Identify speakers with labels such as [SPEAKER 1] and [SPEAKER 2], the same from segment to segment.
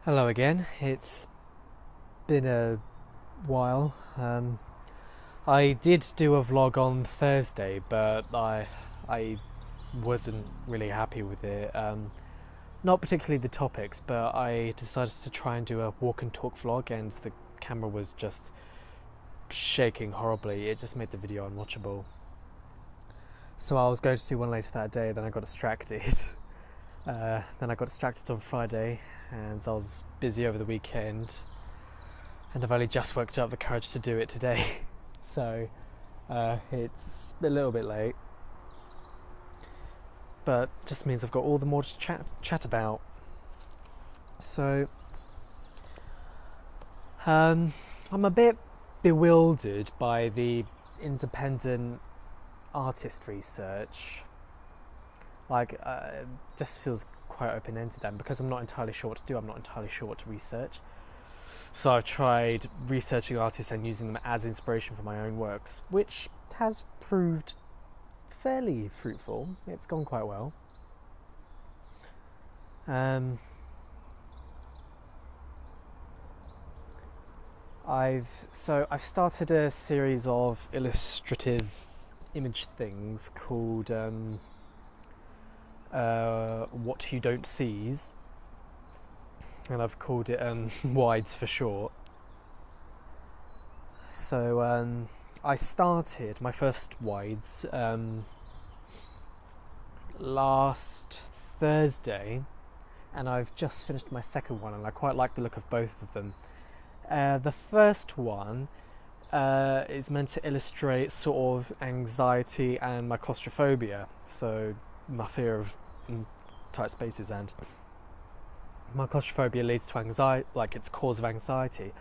[SPEAKER 1] Hello again. It's been a while. I did do a vlog on Thursday, but I wasn't really happy with it. Not particularly the topics, but I decided to try and do a walk and talk vlog, and the camera was just shaking horribly. It just made the video unwatchable. So I was going to do one later that day, then I got distracted. Then I got distracted on Friday, and I was busy over the weekend, and I've only just worked up the courage to do it today. So it's a little bit late, but just means I've got all the more to chat about. So I'm a bit bewildered by the independent artist research. Like, it just feels quite open-ended, and because I'm not entirely sure what to do, I'm not entirely sure what to research. So I've tried researching artists and using them as inspiration for my own works, which has proved fairly fruitful. It's gone quite well. I've started a series of illustrative image things called What You Don't Sees, and I've called it Wides for short. So I started my first wides last Thursday, and I've just finished my second one, and I quite like the look of both of them. The first one is meant to illustrate sort of anxiety and my claustrophobia, so my fear of tight spaces, and my claustrophobia leads to anxiety, like it's cause of anxiety,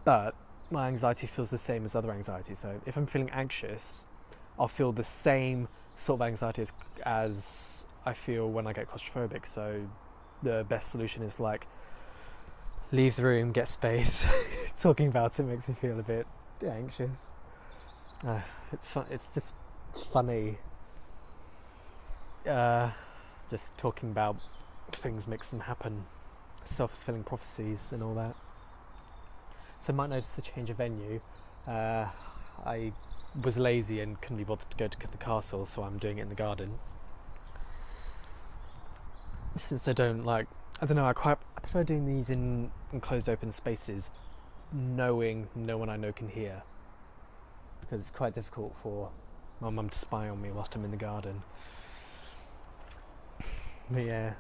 [SPEAKER 1] but my anxiety feels the same as other anxiety. So if I'm feeling anxious, I'll feel the same sort of anxiety as I feel when I get claustrophobic. So the best solution is like leave the room, get space. Talking about it makes me feel a bit anxious. It's just funny. Just talking about things makes them happen. Self-fulfilling prophecies and all that. So I might notice the change of venue. I was lazy and couldn't be bothered to go to the castle, so I'm doing it in the garden. Since I don't know, I prefer doing these in enclosed open spaces, knowing no one I know can hear, because it's quite difficult for my mum to spy on me whilst I'm in the garden. But yeah.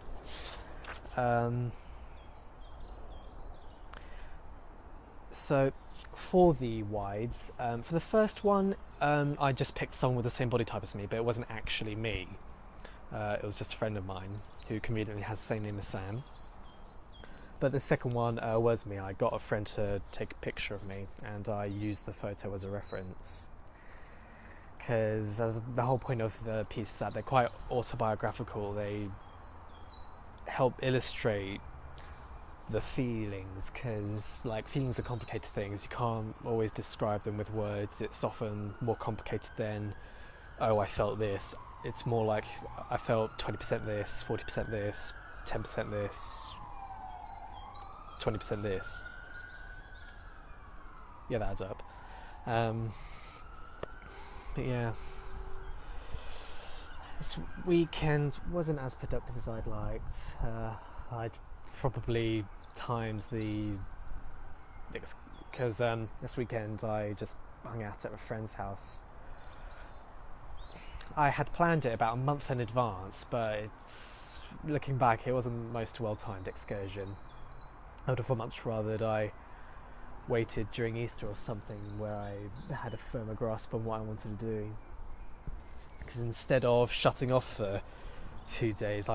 [SPEAKER 1] So for the wides, for the first one, I just picked someone with the same body type as me, but it wasn't actually me. It was just a friend of mine who conveniently has the same name as Sam. But the second one was me. I got a friend to take a picture of me, and I used the photo as a reference. Because the whole point of the piece is that they're quite autobiographical. They help illustrate the feelings, because feelings are complicated things. You can't always describe them with words. It's often more complicated than, oh, I felt this. It's more like I felt 20% this, 40% this, 10% this, 20% this. Yeah, that adds up. But yeah, this weekend wasn't as productive as I'd liked. I'd probably times because this weekend I just hung out at a friend's house. I had planned it about a month in advance, but looking back, it wasn't the most well-timed excursion. I would have much rather that I waited during Easter or something, where I had a firmer grasp on what I wanted to do. Because instead of shutting off for 2 days,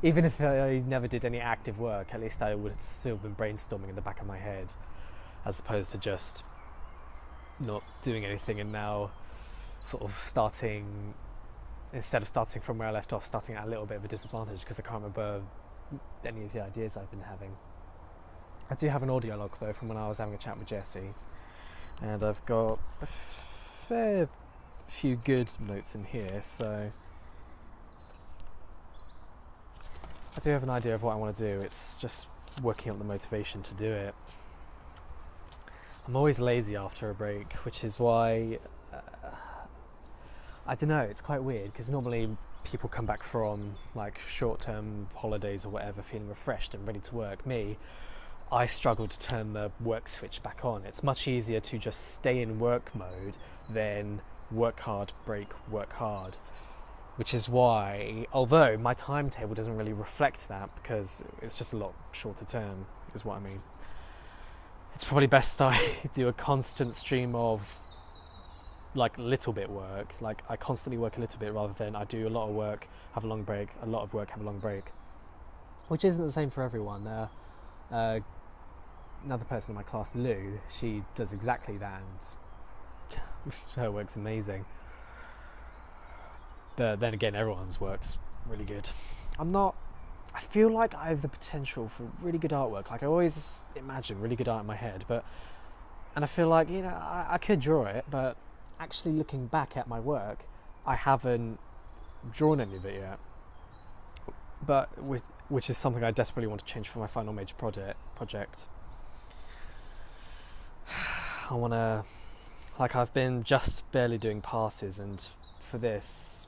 [SPEAKER 1] even if I never did any active work, at least I would have still been brainstorming in the back of my head, as opposed to just not doing anything, and now sort of instead of starting from where I left off, starting at a little bit of a disadvantage because I can't remember any of the ideas I've been having. I do have an audio log though from when I was having a chat with Jessie, and I've got a fair few good notes in here, so I do have an idea of what I want to do. It's just working up the motivation to do it. I'm always lazy after a break, which is why I don't know, it's quite weird because normally people come back from like short-term holidays or whatever feeling refreshed and ready to work. Me, I struggle to turn the work switch back on. It's much easier to just stay in work mode than work hard, break, work hard. Which is why, although my timetable doesn't really reflect that because it's just a lot shorter term, is what I mean. It's probably best I do a constant stream of like little bit work. Like I constantly work a little bit rather than I do a lot of work, have a long break, a lot of work, have a long break. Which isn't the same for everyone. Another person in my class, Lou, she does exactly that and her work's amazing. But then again, everyone's work's really good. I feel like I have the potential for really good artwork. Like I always imagine really good art in my head, and I feel like, you know, I could draw it, but actually looking back at my work, I haven't drawn any of it yet. But which is something I desperately want to change for my final major project. I want to, like I've been just barely doing passes, and for this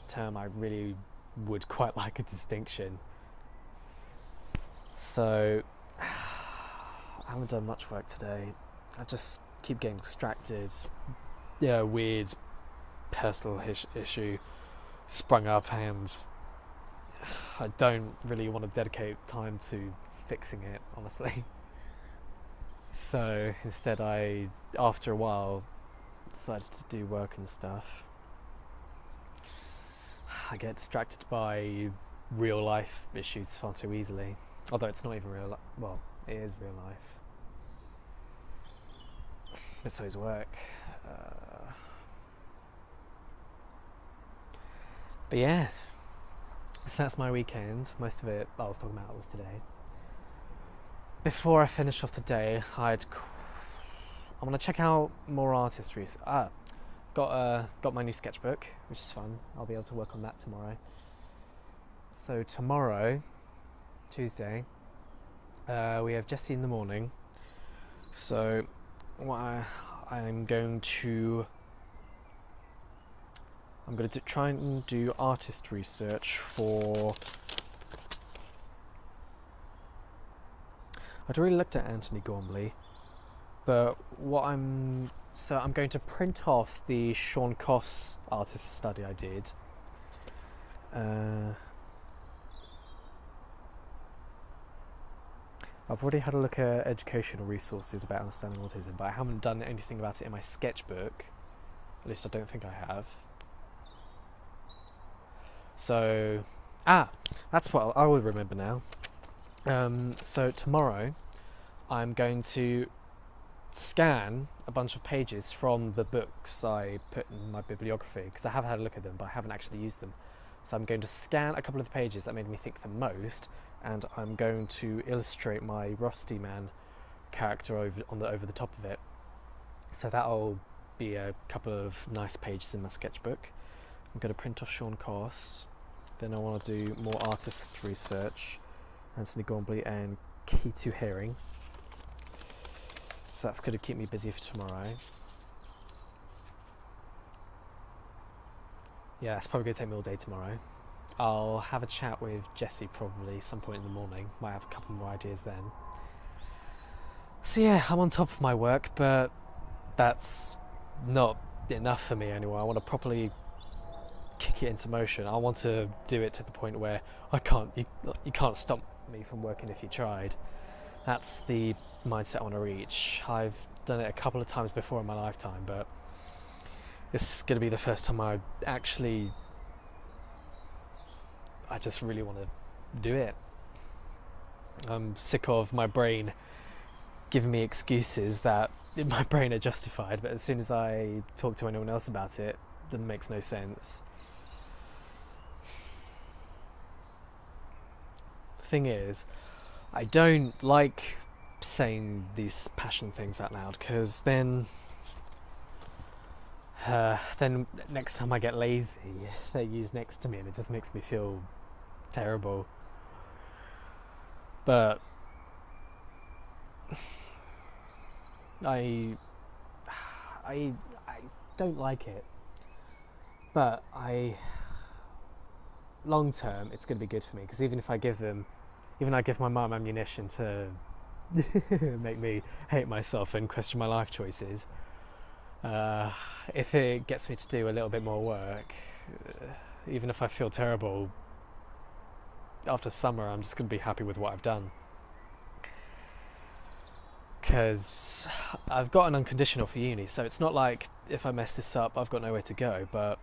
[SPEAKER 1] term I really would quite like a distinction. So I haven't done much work today. I just keep getting distracted. Yeah, weird personal issue sprung up, and I don't really want to dedicate time to fixing it, honestly. So instead I, after a while, decided to do work and stuff. I get distracted by real life issues far too easily. Although it's not even real life. Well, it is real life. But so is work. But yeah, so that's my weekend. Most of it I was talking about was today. Before I finish off the day, I'm gonna check out more artistry. Got my new sketchbook, which is fun. I'll be able to work on that tomorrow. So tomorrow, Tuesday, we have Jessie in the morning. So what I'm going to try and do artist research for. I'd already looked at Anthony Gormley, but I'm going to print off the Sean Koss artist study I did. I've already had a look at educational resources about understanding autism, but I haven't done anything about it in my sketchbook. At least I don't think I have. So, that's what I will remember now. So tomorrow I'm going to scan a bunch of pages from the books I put in my bibliography, because I have had a look at them but I haven't actually used them. So I'm going to scan a couple of the pages that made me think the most, and I'm going to illustrate my Rusty Man character over the top of it. So that'll be a couple of nice pages in my sketchbook. I'm going to print off Sean Koss. Then I want to do more artist research. Anthony Gormley and Kitu Herring. So that's going to keep me busy for tomorrow. Yeah, it's probably going to take me all day tomorrow. I'll have a chat with Jessie probably some point in the morning. Might have a couple more ideas then. So yeah, I'm on top of my work, but that's not enough for me anymore. I want to properly kick it into motion. I want to do it to the point where you can't stop me from working if you tried. That's the mindset I want to reach. I've done it a couple of times before in my lifetime, but this is going to be the first time I just really want to do it. I'm sick of my brain giving me excuses that in my brain are justified, but as soon as I talk to anyone else about it, it makes no sense. The thing is, I don't like saying these passion things out loud, because then next time I get lazy, they're used next to me and it just makes me feel terrible. But I don't like it, but long term it's going to be good for me, because even I give my mum ammunition to make me hate myself and question my life choices. If it gets me to do a little bit more work, even if I feel terrible after summer, I'm just going to be happy with what I've done. Because I've got an unconditional for uni, so it's not like if I mess this up, I've got nowhere to go. But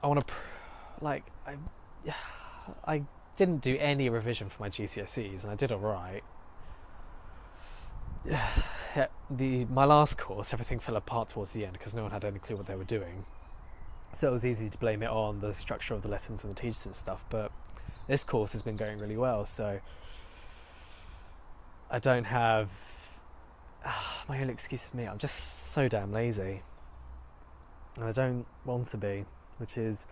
[SPEAKER 1] I want to, I didn't do any revision for my GCSEs, and I did alright. My last course, everything fell apart towards the end because no one had any clue what they were doing. So it was easy to blame it on the structure of the lessons and the teachers and stuff. But this course has been going really well, so I don't have... my only excuse is me. I'm just so damn lazy. And I don't want to be, which is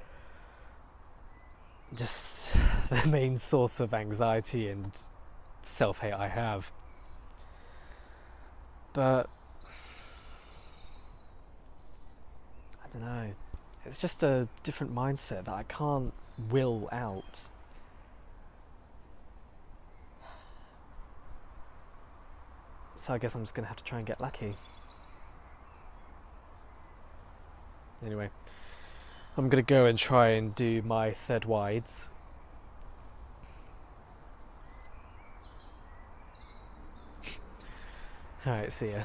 [SPEAKER 1] just the main source of anxiety and self-hate I have. But I don't know. It's just a different mindset that I can't will out. So I guess I'm just going to have to try and get lucky. Anyway, I'm going to go and try and do my third wides. Alright, see ya.